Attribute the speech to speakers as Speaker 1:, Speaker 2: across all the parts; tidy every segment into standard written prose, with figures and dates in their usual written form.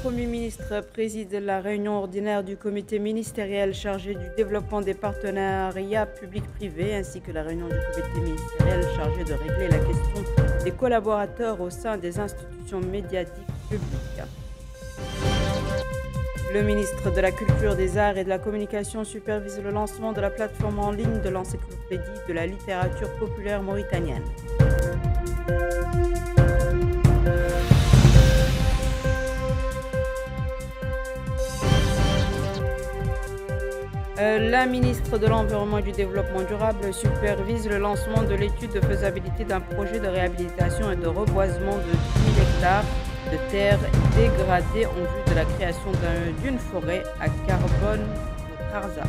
Speaker 1: Premier ministre préside la réunion ordinaire du comité ministériel chargé du développement des partenariats publics-privés ainsi que la réunion du comité ministériel chargé de régler la question des collaborateurs au sein des institutions médiatiques publiques. Le ministre de la Culture, des Arts et de la Communication supervise le lancement de la plateforme en ligne de l'encyclopédie de la littérature populaire mauritanienne. La ministre de l'Environnement et du Développement durable supervise le lancement de l'étude de faisabilité d'un projet de réhabilitation et de reboisement de 10 000 hectares de terres dégradées en vue de la création d'une forêt à carbone au Tarza.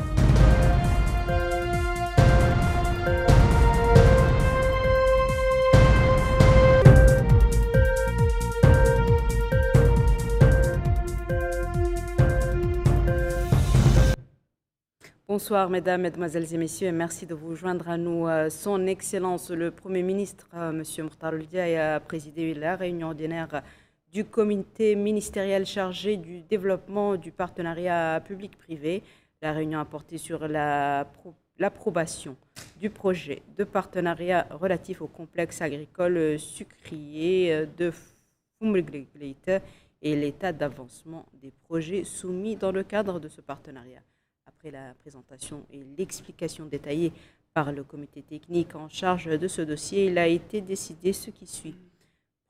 Speaker 1: Bonsoir mesdames, mesdemoiselles et messieurs, et merci de vous joindre à nous. Son Excellence le Premier ministre, M. Mokhtar Ould Diaye, a présidé la réunion ordinaire du comité ministériel chargé du développement du partenariat public-privé. La réunion a porté sur l'approbation du projet de partenariat relatif au complexe agricole sucrier de Foumlegleïte et l'état d'avancement des projets soumis dans le cadre de ce partenariat. Après la présentation et l'explication détaillée par le comité technique en charge de ce dossier, il a été décidé ce qui suit.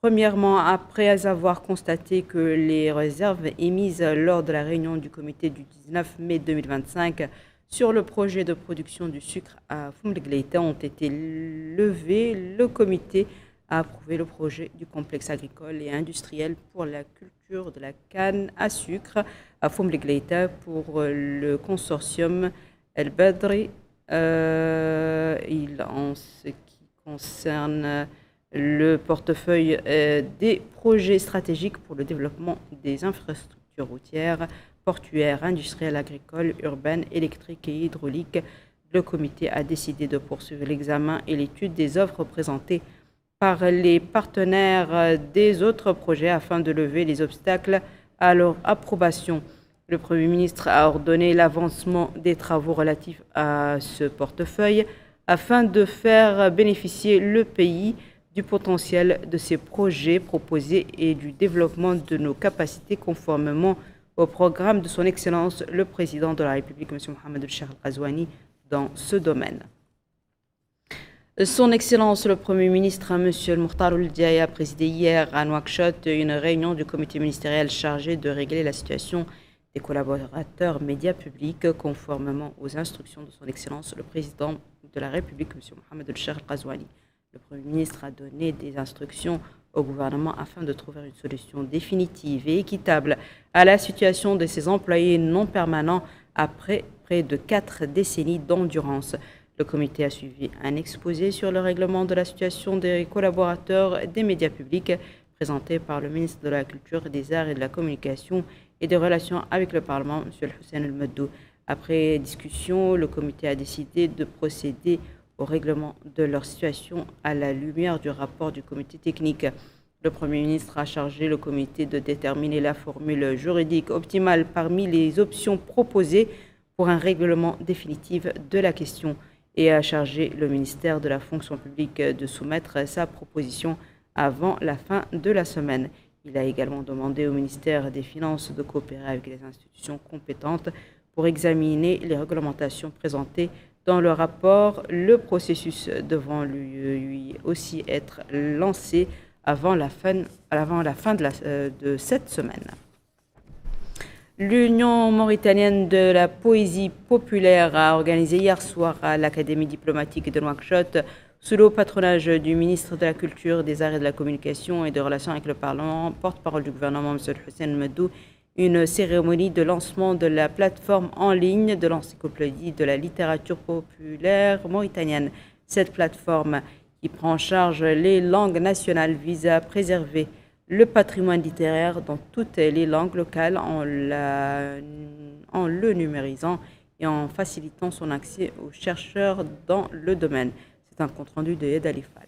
Speaker 1: Premièrement, après avoir constaté que les réserves émises lors de la réunion du comité du 19 mai 2025 sur le projet de production du sucre à Foumlegleïte ont été levées, le comité a approuvé le projet du complexe agricole et industriel pour la culture de la canne à sucre à Foumlegleïte pour le consortium El Badri. En ce qui concerne le portefeuille des projets stratégiques pour le développement des infrastructures routières, portuaires, industrielles, agricoles, urbaines, électriques et hydrauliques, le comité a décidé de poursuivre l'examen et l'étude des offres présentées par les partenaires des autres projets afin de lever les obstacles à leur approbation. Le Premier ministre a ordonné l'avancement des travaux relatifs à ce portefeuille afin de faire bénéficier le pays du potentiel de ces projets proposés et du développement de nos capacités conformément au programme de son Excellence le Président de la République, M. Mohamed El-Cheikh Al-Ghazouani, dans ce domaine. Son Excellence le Premier ministre, M. Mokhtar Ould Diaye, a présidé hier à Nouakchott une réunion du comité ministériel chargé de régler la situation des collaborateurs médias publics conformément aux instructions de son Excellence le Président de la République, M. Mohamed El-Cheikh Al-Ghazouani. Le Premier ministre a donné des instructions au gouvernement afin de trouver une solution définitive et équitable à la situation de ces employés non permanents après près de 4 décennies d'endurance. Le comité a suivi un exposé sur le règlement de la situation des collaborateurs des médias publics présenté par le ministre de la Culture, des Arts et de la Communication et des Relations avec le Parlement, M. Hussein El Meddou. Après discussion, le comité a décidé de procéder au règlement de leur situation à la lumière du rapport du comité technique. Le Premier ministre a chargé le comité de déterminer la formule juridique optimale parmi les options proposées pour un règlement définitif de la question et a chargé le ministère de la fonction publique de soumettre sa proposition avant la fin de la semaine. Il a également demandé au ministère des Finances de coopérer avec les institutions compétentes pour examiner les réglementations présentées dans le rapport, le processus devant lui aussi être lancé avant la fin de cette semaine. L'Union mauritanienne de la poésie populaire a organisé hier soir à l'Académie diplomatique de Nouakchott, sous le patronage du ministre de la Culture, des Arts et de la Communication et des Relations avec le Parlement, porte-parole du gouvernement, M. Hussein El Meddou, une cérémonie de lancement de la plateforme en ligne de l'encyclopédie de la littérature populaire mauritanienne. Cette plateforme, qui prend en charge les langues nationales, vise à préserver le patrimoine littéraire dans toutes les langues locales en le numérisant et en facilitant son accès aux chercheurs dans le domaine. C'est un compte-rendu de Yed Alifal.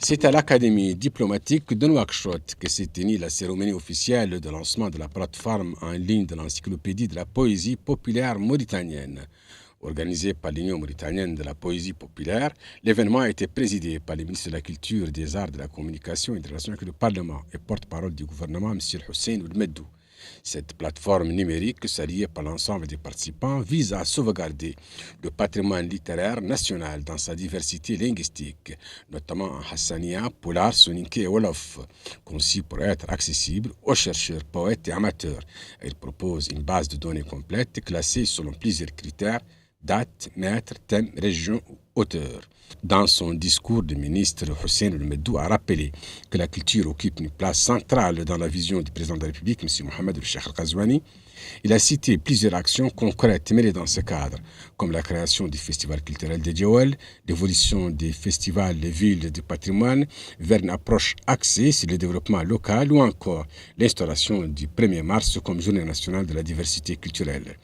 Speaker 2: C'est à l'Académie diplomatique de Nouakchott que s'est tenue la cérémonie officielle de lancement de la plateforme en ligne de l'encyclopédie de la poésie populaire mauritanienne. Organisé par l'Union mauritanienne de la poésie populaire, l'événement a été présidé par le ministre de la Culture, des Arts, de la Communication et des Relations avec le Parlement et porte-parole du gouvernement, M. Hussein Ould-Meddou. Cette plateforme numérique, saluée par l'ensemble des participants, vise à sauvegarder le patrimoine littéraire national dans sa diversité linguistique, notamment en hassania, polar, soninké et wolof, conçu pour être accessible aux chercheurs, poètes et amateurs. Elle propose une base de données complète classée selon plusieurs critères: date, maître, thème, région ou auteur. Dans son discours, le ministre Hussein Ould-Meddou a rappelé que la culture occupe une place centrale dans la vision du président de la République, M. Mohamed El-Cheikh Al-Ghazouani. Il a cité plusieurs actions concrètes menées dans ce cadre, comme la création du Festival culturel de Djawel, l'évolution des festivals des villes du patrimoine vers une approche axée sur le développement local ou encore l'instauration du 1er mars comme journée nationale de la diversité culturelle.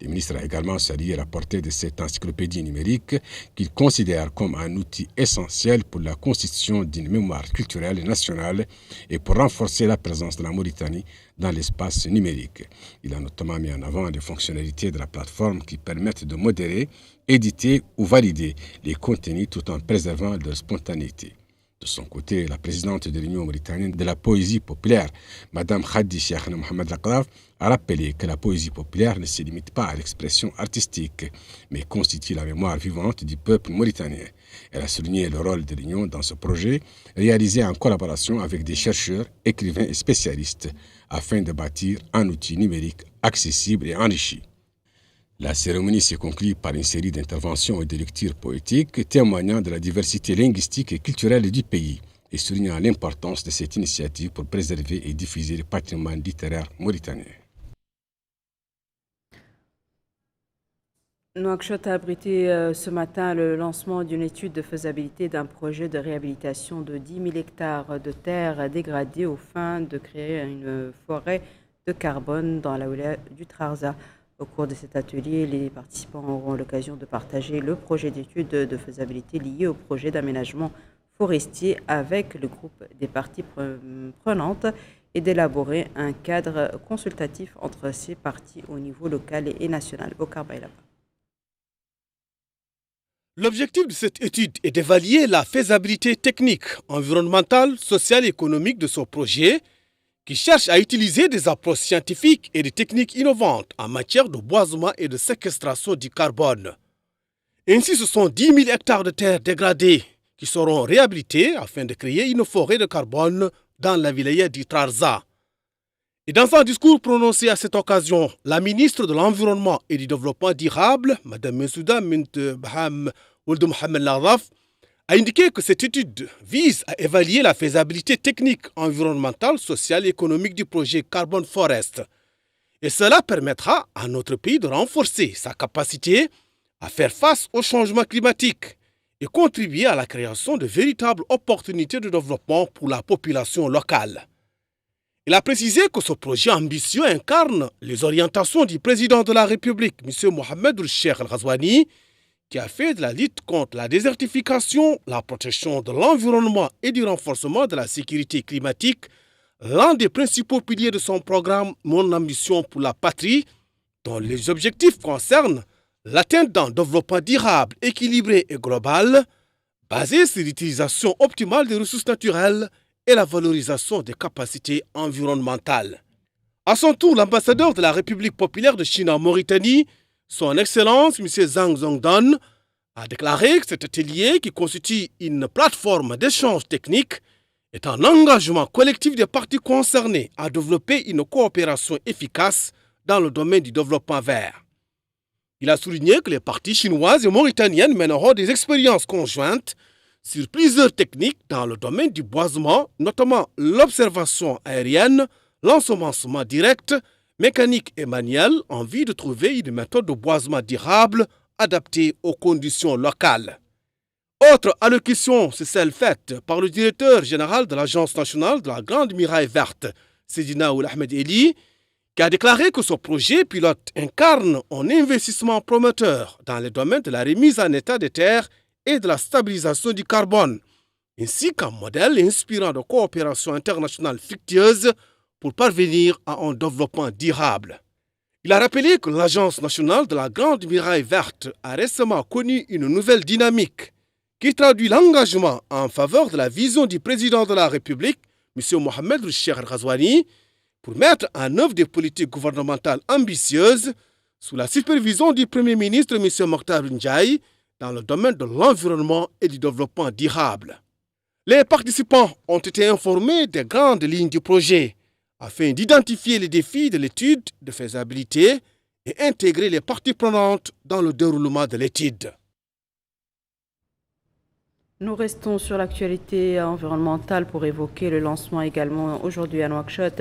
Speaker 2: Le ministre a également salué la portée de cette encyclopédie numérique qu'il considère comme un outil essentiel pour la constitution d'une mémoire culturelle nationale et pour renforcer la présence de la Mauritanie dans l'espace numérique. Il a notamment mis en avant les fonctionnalités de la plateforme qui permettent de modérer, éditer ou valider les contenus tout en préservant leur spontanéité. De son côté, la présidente de l'Union mauritanienne de la poésie populaire, Mme Khadi Cheikhna Mohamed Laqraf, a rappelé que la poésie populaire ne se limite pas à l'expression artistique, mais constitue la mémoire vivante du peuple mauritanien. Elle a souligné le rôle de l'Union dans ce projet, réalisé en collaboration avec des chercheurs, écrivains et spécialistes, afin de bâtir un outil numérique accessible et enrichi. La cérémonie s'est conclue par une série d'interventions et de lectures poétiques témoignant de la diversité linguistique et culturelle du pays et soulignant l'importance de cette initiative pour préserver et diffuser le patrimoine littéraire mauritanien.
Speaker 1: Nouakchott a abrité ce matin le lancement d'une étude de faisabilité d'un projet de réhabilitation de 10 000 hectares de terres dégradées aux fins de créer une forêt de carbone dans la wilaya du Trarza. Au cours de cet atelier, les participants auront l'occasion de partager le projet d'étude de faisabilité lié au projet d'aménagement forestier avec le groupe des parties prenantes et d'élaborer un cadre consultatif entre ces parties au niveau local et national. Bokar Baylaba.
Speaker 3: L'objectif de cette étude est d'évaluer la faisabilité technique, environnementale, sociale et économique de ce projet qui cherche à utiliser des approches scientifiques et des techniques innovantes en matière de boisement et de séquestration du carbone. Ainsi, ce sont 10 000 hectares de terres dégradées qui seront réhabilités afin de créer une forêt de carbone dans la wilaya du Trarza. Et dans un discours prononcé à cette occasion, la ministre de l'Environnement et du Développement durable, Mme Mensouda Mint Baham Ould Mohamed Laqraf, a indiqué que cette étude vise à évaluer la faisabilité technique, environnementale, sociale et économique du projet Carbon Forest. Et cela permettra à notre pays de renforcer sa capacité à faire face au changement climatique et contribuer à la création de véritables opportunités de développement pour la population locale. Il a précisé que ce projet ambitieux incarne les orientations du président de la République, M. Mohamed El-Cheikh Al-Ghazouani, qui a fait de la lutte contre la désertification, la protection de l'environnement et du renforcement de la sécurité climatique l'un des principaux piliers de son programme Mon ambition pour la patrie, dont les objectifs concernent l'atteinte d'un développement durable, équilibré et global, basé sur l'utilisation optimale des ressources naturelles et la valorisation des capacités environnementales. À son tour, l'ambassadeur de la République populaire de Chine en Mauritanie, Son Excellence M. Zhang Zongdan, a déclaré que cet atelier, qui constitue une plateforme d'échange technique, est un engagement collectif des parties concernées à développer une coopération efficace dans le domaine du développement vert. Il a souligné que les parties chinoises et mauritaniennes mèneront des expériences conjointes sur plusieurs techniques dans le domaine du boisement, notamment l'observation aérienne, l'ensemencement direct, mécanique et manuel, en vue de trouver une méthode de boisement durable adaptée aux conditions locales. Autre allocution, c'est celle faite par le directeur général de l'Agence nationale de la Grande Muraille Verte, Seydina Ould Ahmed Eli, qui a déclaré que ce projet pilote incarne un investissement prometteur dans les domaines de la remise en état des terres et de la stabilisation du carbone, ainsi qu'un modèle inspirant de coopération internationale fructueuse pour parvenir à un développement durable. Il a rappelé que l'Agence nationale de la Grande Muraille Verte a récemment connu une nouvelle dynamique qui traduit l'engagement en faveur de la vision du président de la République, M. Mohamed Cheikh Ghazouani, pour mettre en œuvre des politiques gouvernementales ambitieuses sous la supervision du Premier ministre M. Mokhtar Ndiaye dans le domaine de l'environnement et du développement durable. Les participants ont été informés des grandes lignes du projet afin d'identifier les défis de l'étude de faisabilité et intégrer les parties prenantes dans le déroulement de l'étude.
Speaker 1: Nous restons sur l'actualité environnementale pour évoquer le lancement également aujourd'hui à Nouakchott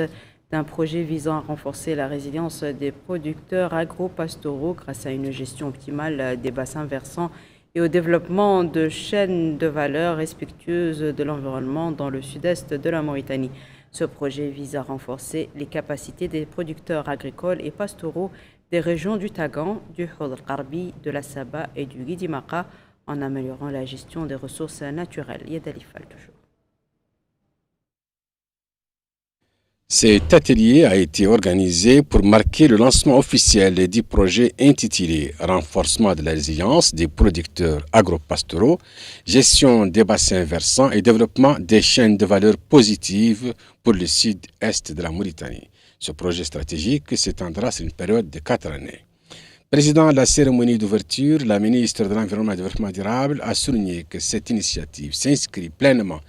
Speaker 1: d'un projet visant à renforcer la résilience des producteurs agro-pastoraux grâce à une gestion optimale des bassins versants et au développement de chaînes de valeur respectueuses de l'environnement dans le sud-est de la Mauritanie. Ce projet vise à renforcer les capacités des producteurs agricoles et pastoraux des régions du Tagan, du Houd al-Qarbi, de la Saba et du Guidimaka en améliorant la gestion des ressources naturelles. Yadalifal toujours.
Speaker 2: Cet atelier a été organisé pour marquer le lancement officiel du projet intitulé « Renforcement de la résilience des producteurs agro-pastoraux, gestion des bassins versants et développement des chaînes de valeur positives pour le sud-est de la Mauritanie ». Ce projet stratégique s'étendra sur une période de 4 années. Président de la cérémonie d'ouverture, la ministre de l'Environnement et du Développement durable a souligné que cette initiative s'inscrit pleinement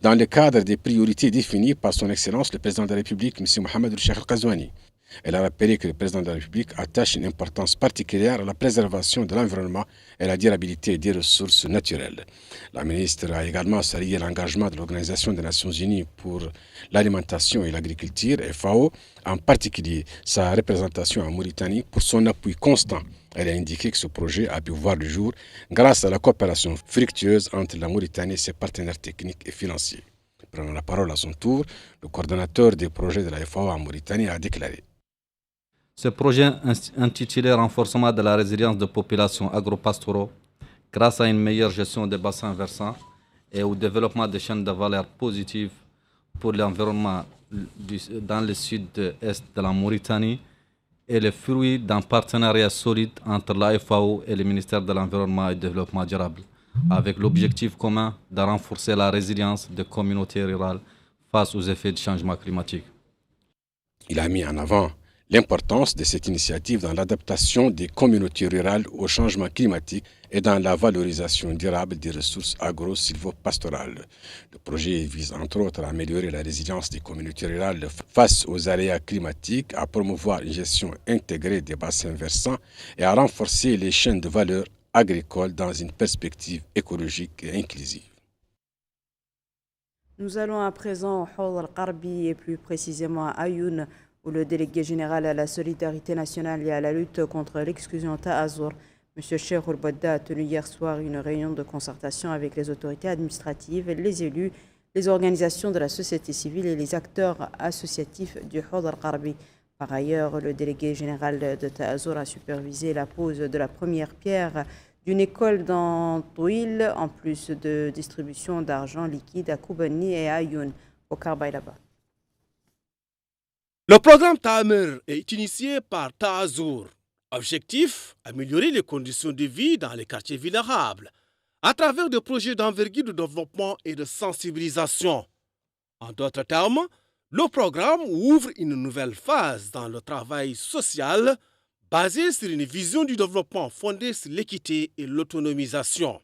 Speaker 2: dans le cadre des priorités définies par son Excellence le Président de la République, M. Mohamed Cheikh Ghazouani. Elle a rappelé que le Président de la République attache une importance particulière à la préservation de l'environnement et à la durabilité des ressources naturelles. La ministre a également salué l'engagement de l'Organisation des Nations Unies pour l'alimentation et l'agriculture, FAO, en particulier sa représentation en Mauritanie pour son appui constant. Elle a indiqué que ce projet a pu voir le jour grâce à la coopération fructueuse entre la Mauritanie et ses partenaires techniques et financiers. Prenant la parole à son tour, le coordonnateur des projets de la FAO en Mauritanie a déclaré:
Speaker 4: Ce projet intitulé Renforcement de la résilience des populations agro-pastoraux grâce à une meilleure gestion des bassins versants et au développement des chaînes de valeur positives pour l'environnement dans le sud-est de la Mauritanie est le fruit d'un partenariat solide entre la FAO et le ministère de l'Environnement et du Développement durable, avec l'objectif commun de renforcer la résilience des communautés rurales face aux effets du changement climatique.
Speaker 2: Il a mis en avant l'importance de cette initiative dans l'adaptation des communautés rurales au changement climatique et dans la valorisation durable des ressources agro-silvopastorales. Le projet vise entre autres à améliorer la résilience des communautés rurales face aux aléas climatiques, à promouvoir une gestion intégrée des bassins versants et à renforcer les chaînes de valeur agricoles dans une perspective écologique et inclusive.
Speaker 1: Nous allons à présent au Houd al-Qarbi et plus précisément à Ayoun, où le délégué général à la solidarité nationale et à la lutte contre l'exclusion Ta'azour, M. Cheikh Oulbodda, a tenu hier soir une réunion de concertation avec les autorités administratives, les élus, les organisations de la société civile et les acteurs associatifs du Houd al-Qarbi. Par ailleurs, le délégué général de Ta'azour a supervisé la pose de la première pierre d'une école dans Touil, en plus de distribution d'argent liquide à Koubani et à Ayoun, au Karbaï là-bas.
Speaker 3: Le programme Ta'amir est initié par Ta'azour. Objectif, améliorer les conditions de vie dans les quartiers vulnérables à travers des projets d'envergure de développement et de sensibilisation. En d'autres termes, le programme ouvre une nouvelle phase dans le travail social basé sur une vision du développement fondée sur l'équité et l'autonomisation.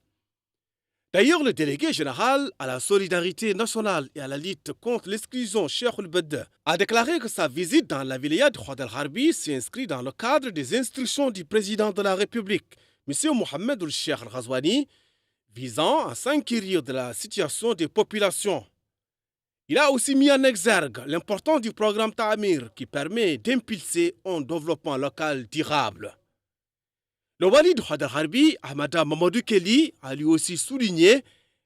Speaker 3: D'ailleurs, le délégué général à la solidarité nationale et à la lutte contre l'exclusion, Cheikh Oulbodda, a déclaré que sa visite dans la wilaya de Houd al-Qarbi s'inscrit dans le cadre des instructions du président de la République, M. Mohamed Cheikh Ghazouani, visant à s'inquiéter de la situation des populations. Il a aussi mis en exergue l'importance du programme Ta'amir qui permet d'impulser un développement local durable. Le wali de Houd al-Qarbi, Ahmada Mamadou Kelly, a lui aussi souligné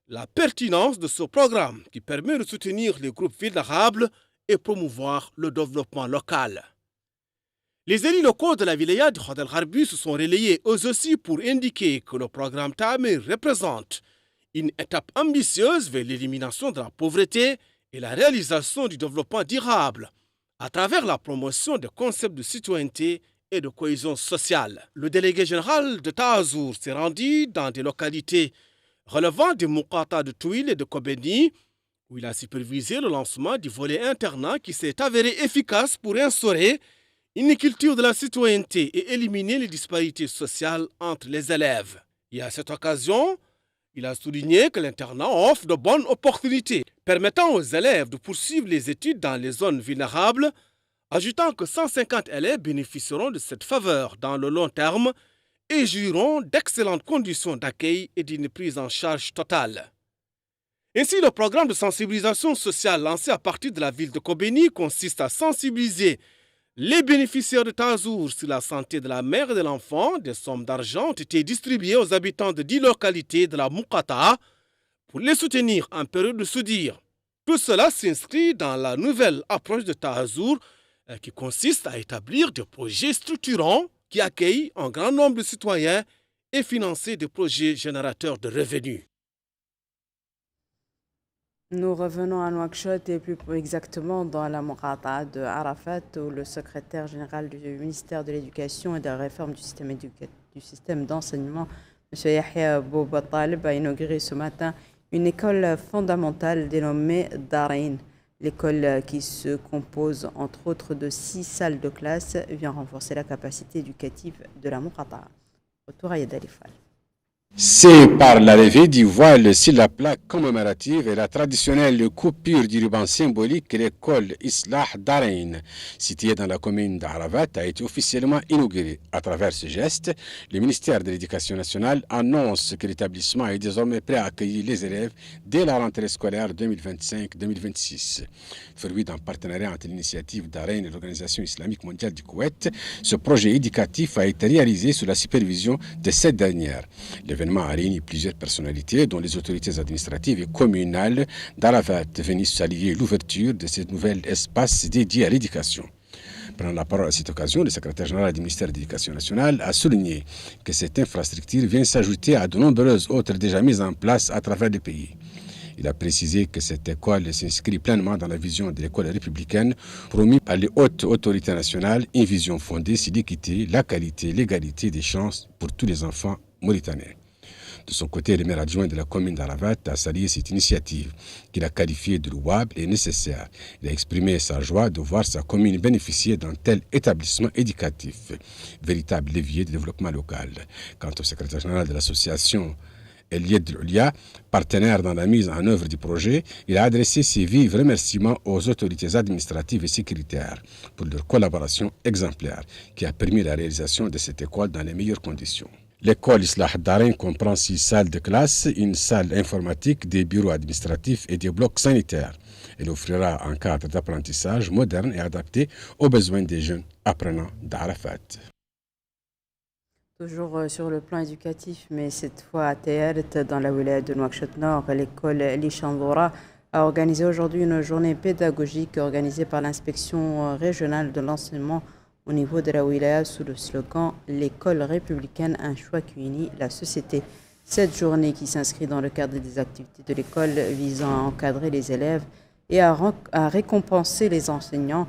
Speaker 3: la pertinence de ce programme qui permet de soutenir les groupes vulnérables et promouvoir le développement local. Les élus locaux de la wilaya de Houd al-Qarbi se sont relayés eux aussi pour indiquer que le programme Ta'amir représente une étape ambitieuse vers l'élimination de la pauvreté et la réalisation du développement durable à travers la promotion des concepts de citoyenneté et de cohésion sociale. Le délégué général de Taazour s'est rendu dans des localités relevant des Moukata de Touil et de Kobeni, où il a supervisé le lancement du volet internat qui s'est avéré efficace pour instaurer une culture de la citoyenneté et éliminer les disparités sociales entre les élèves. Et à cette occasion, il a souligné que l'internat offre de bonnes opportunités permettant aux élèves de poursuivre les études dans les zones vulnérables, ajoutant que 150 élèves bénéficieront de cette faveur dans le long terme et jouiront d'excellentes conditions d'accueil et d'une prise en charge totale. Ainsi, le programme de sensibilisation sociale lancé à partir de la ville de Kobeni consiste à sensibiliser les bénéficiaires de Taazour sur la santé de la mère et de l'enfant. Des sommes d'argent ont été distribuées aux habitants de 10 localités de la Moukata pour les soutenir en période de soudure. Tout cela s'inscrit dans la nouvelle approche de Taazour qui consiste à établir des projets structurants qui accueillent un grand nombre de citoyens et financer des projets générateurs de revenus.
Speaker 1: Nous revenons à Nouakchott et plus exactement dans la Moukata de Arafat où le secrétaire général du ministère de l'Éducation et de la réforme du système d'enseignement, M. Yahya Boubatalib, a inauguré ce matin une école fondamentale dénommée Darain. L'école qui se compose entre autres de 6 salles de classe vient renforcer la capacité éducative de la Moukata. Retour à Yadalifal.
Speaker 2: C'est par la levée du voile sur la plaque commémorative et la traditionnelle coupure du ruban symbolique que l'école Islah Darain, située dans la commune d'Aravat, a été officiellement inaugurée. À travers ce geste, le ministère de l'Éducation nationale annonce que l'établissement est désormais prêt à accueillir les élèves dès la rentrée scolaire 2025-2026. Fruit d'un partenariat entre l'initiative Darain et l'Organisation islamique mondiale du Koweït, ce projet éducatif a été réalisé sous la supervision de cette dernière. L'événement a réuni plusieurs personnalités, dont les autorités administratives et communales d'Arafat, venues saluer l'ouverture de ce nouvel espace dédié à l'éducation. Prenant la parole à cette occasion, le secrétaire général du ministère de l'Éducation nationale a souligné que cette infrastructure vient s'ajouter à de nombreuses autres déjà mises en place à travers le pays. Il a précisé que cette école s'inscrit pleinement dans la vision de l'école républicaine promue par les hautes autorités nationales, une vision fondée sur l'équité, la qualité, l'égalité des chances pour tous les enfants mauritaniens. De son côté, le maire adjoint de la commune d'Aravat a salué cette initiative qu'il a qualifiée de louable et nécessaire. Il a exprimé sa joie de voir sa commune bénéficier d'un tel établissement éducatif, véritable levier de développement local. Quant au secrétaire général de l'association Elied Loulia, partenaire dans la mise en œuvre du projet, il a adressé ses vifs remerciements aux autorités administratives et sécuritaires pour leur collaboration exemplaire qui a permis la réalisation de cette école dans les meilleures conditions. L'école Islah Darain comprend 6 salles de classe, une salle informatique, des bureaux administratifs et des blocs sanitaires. Elle offrira un cadre d'apprentissage moderne et adapté aux besoins des jeunes apprenants d'Arafat.
Speaker 1: Toujours sur le plan éducatif, mais cette fois à Théert, dans la wilaya de Nouakchott-Nord, l'école Lishandoura a organisé aujourd'hui une journée pédagogique organisée par l'inspection régionale de l'enseignement au niveau de la wilaya sous le slogan « L'école républicaine, un choix qui unit la société ». Cette journée qui s'inscrit dans le cadre des activités de l'école visant à encadrer les élèves et à récompenser les enseignants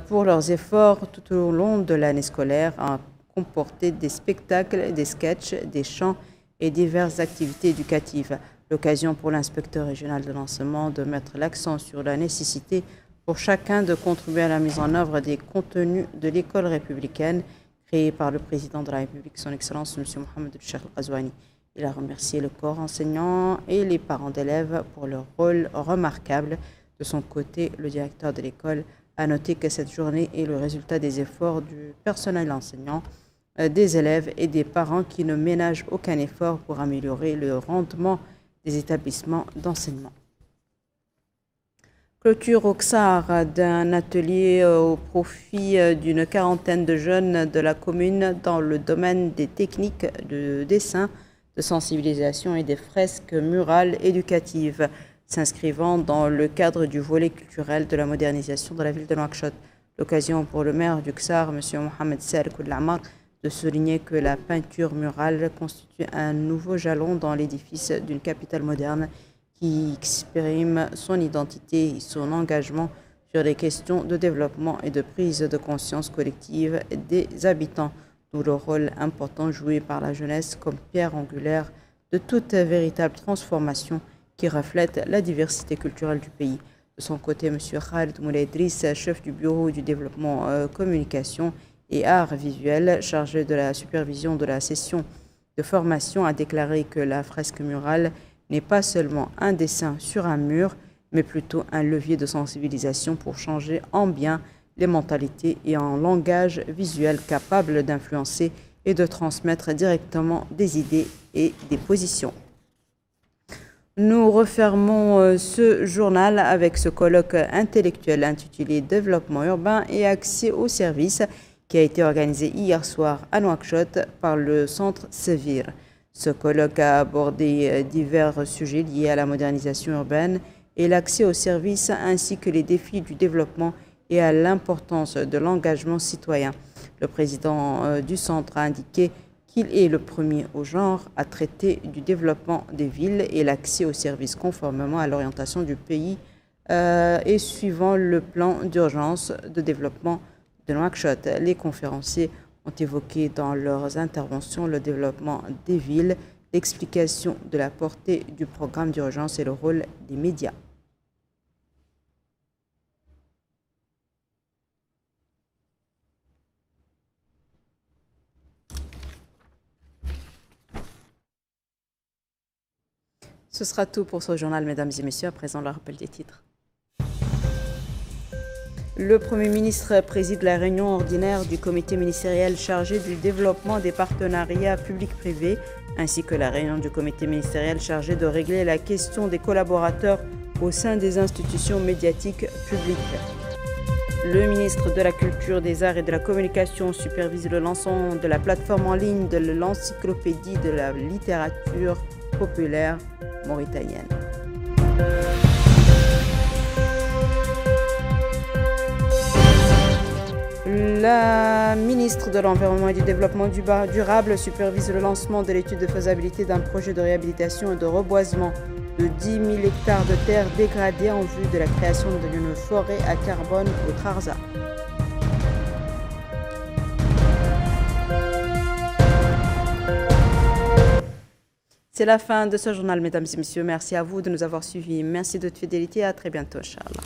Speaker 1: pour leurs efforts tout au long de l'année scolaire, a comporté des spectacles, des sketchs, des chants et diverses activités éducatives. L'occasion pour l'inspecteur régional de l'enseignement de mettre l'accent sur la nécessité pour chacun de contribuer à la mise en œuvre des contenus de l'école républicaine créée par le président de la République, son Excellence M. Mohamed El Cheikh El Ghazouani. Il a remercié le corps enseignant et les parents d'élèves pour leur rôle remarquable. De son côté, le directeur de l'école a noté que cette journée est le résultat des efforts du personnel enseignant, des élèves et des parents qui ne ménagent aucun effort pour améliorer le rendement des établissements d'enseignement. Clôture au XAR d'un atelier au profit d'une quarantaine de jeunes de la commune dans le domaine des techniques de dessin, de sensibilisation et des fresques murales éducatives, s'inscrivant dans le cadre du volet culturel de la modernisation de la ville de Nouakchott. L'occasion pour le maire du XAR, M. Mohamed Serk Lamar, de souligner que la peinture murale constitue un nouveau jalon dans l'édifice d'une capitale moderne qui exprime son identité et son engagement sur les questions de développement et de prise de conscience collective des habitants, d'où le rôle important joué par la jeunesse comme pierre angulaire de toute véritable transformation qui reflète la diversité culturelle du pays. De son côté, M. Khaled Moulay Idriss, chef du bureau du développement communication et arts visuels, chargé de la supervision de la session de formation, a déclaré que la fresque murale n'est pas seulement un dessin sur un mur, mais plutôt un levier de sensibilisation pour changer en bien les mentalités et un langage visuel capable d'influencer et de transmettre directement des idées et des positions. Nous refermons ce journal avec ce colloque intellectuel intitulé « Développement urbain et accès aux services » qui a été organisé hier soir à Nouakchott par le Centre Sévir. Ce colloque a abordé divers sujets liés à la modernisation urbaine et l'accès aux services ainsi que les défis du développement et à l'importance de l'engagement citoyen. Le président du centre a indiqué qu'il est le premier au genre à traiter du développement des villes et l'accès aux services conformément à l'orientation du pays et suivant le plan d'urgence de développement de Nouakchott. Les conférenciers ont évoqué dans leurs interventions le développement des villes, l'explication de la portée du programme d'urgence et le rôle des médias. Ce sera tout pour ce journal, mesdames et messieurs. À présent, le rappel des titres. Le Premier ministre préside la réunion ordinaire du comité ministériel chargé du développement des partenariats publics-privés, ainsi que la réunion du comité ministériel chargé de régler la question des collaborateurs au sein des institutions médiatiques publiques. Le ministre de la Culture, des Arts et de la Communication supervise le lancement de la plateforme en ligne de l'encyclopédie de la littérature populaire mauritanienne. La ministre de l'Environnement et du Développement durable supervise le lancement de l'étude de faisabilité d'un projet de réhabilitation et de reboisement de 10 000 hectares de terres dégradées en vue de la création d'une forêt à carbone au Trarza. C'est la fin de ce journal, mesdames et messieurs. Merci à vous de nous avoir suivis. Merci de votre fidélité. À très bientôt, Inch'Allah.